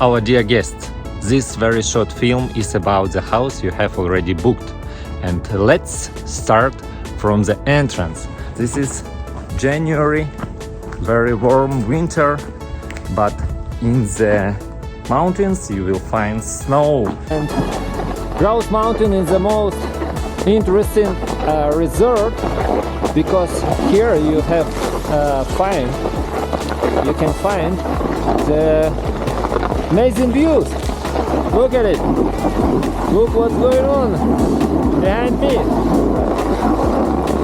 our dear guests, this very short film is about the house you have already booked. And let's start from the entrance. This is January, very warm winter, but in the mountains you will find snow. And Grouse Mountain is the most interesting resort because here you can find the amazing views. Look at it. Look what's going on behind me.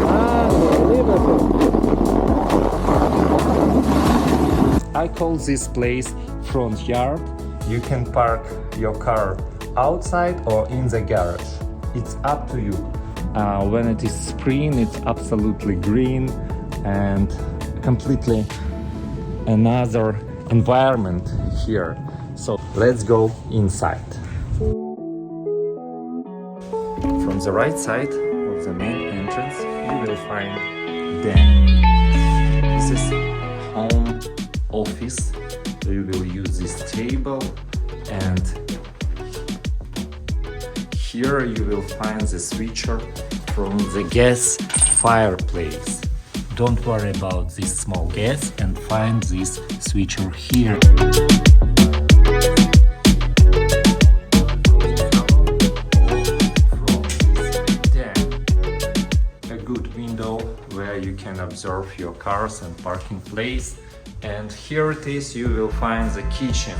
Unbelievable. I call this place front yard. You can park your car outside or in the garage. It's up to you. When it is spring, it's absolutely green and completely another environment here. So let's go inside. From the right side of the main entrance, you will find den. This is home office. You will use this table, and here you will find the switcher from the gas fireplace. Don't worry about this small gas and find this switcher here. A good window where you can observe your cars and parking place. And here it is, you will find the kitchen.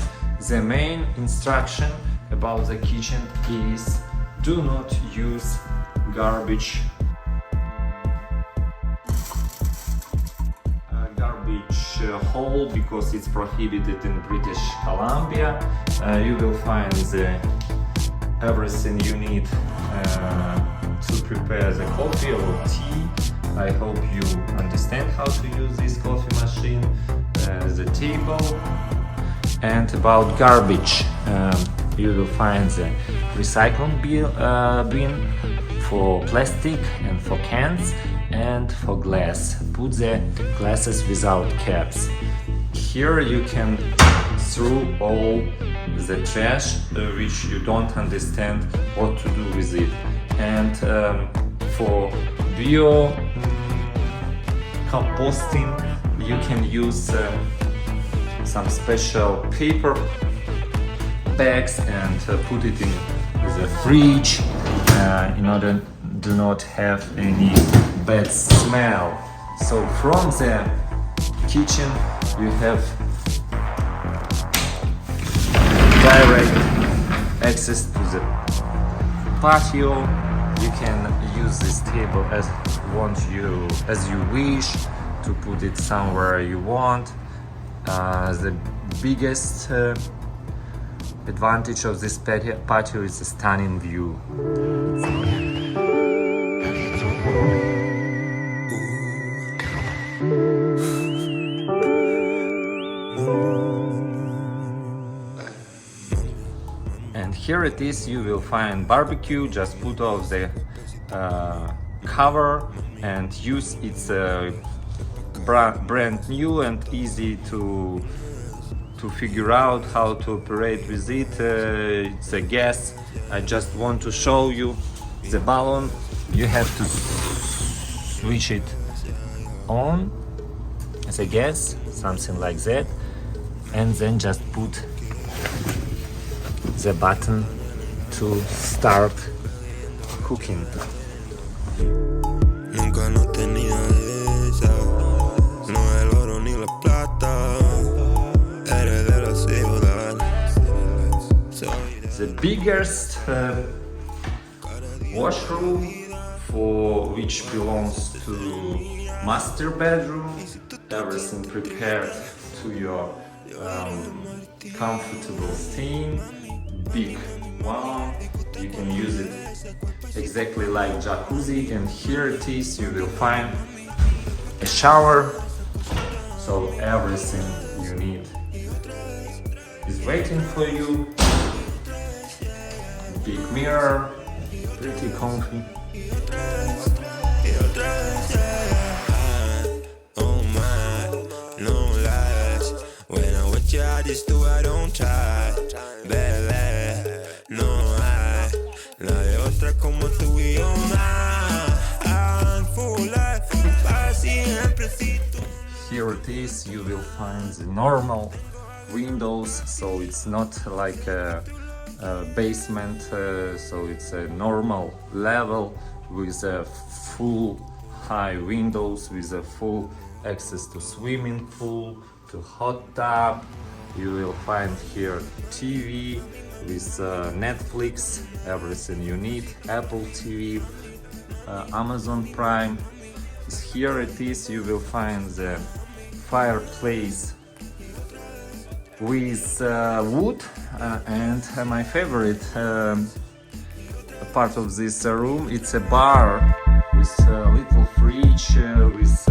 The main instruction about the kitchen is do not use garbage hole because it's prohibited in British Columbia. You will find everything you need to prepare the coffee or tea. I hope you understand how to use this coffee machine, the table. And about garbage, you will find the recycling bin for plastic and for cans and for glass. Put the glasses without caps. Here you can throw all the trash which you don't understand what to do with it. And for bio composting you can use some special paper bags and put it in the fridge in order to not have any bad smell. So from the kitchen you have direct access to the patio. You can use this table as you wish to put it somewhere you want. The biggest advantage of this patio is the stunning view. And here it is, you will find barbecue. Just put off the cover and use its brand new and easy to figure out how to operate with it. It's a gas. I just want to show you the balloon. You have to switch it on as a gas, something like that, and then just put the button to start cooking. The biggest washroom, for which belongs to master bedroom. Everything prepared to your comfortable staying. Big one, you can use it exactly like jacuzzi. And here it is, you will find a shower. So everything you need is waiting for you. Big mirror, pretty comfy. Oh my, no lies. When I'm with you, I just do, I don't try. no hay nadie otra como tú y yo más. I'm full life, para siempre si tú. Here it is, you will find the normal windows, so it's not like a basement, so it's a normal level with a full high windows, with a full access to swimming pool, to hot tub. You will find here TV with Netflix, everything you need, Apple TV, Amazon Prime. Here it is, you will find the fireplace with wood, and my favorite part of this room, it's a bar with a little fridge with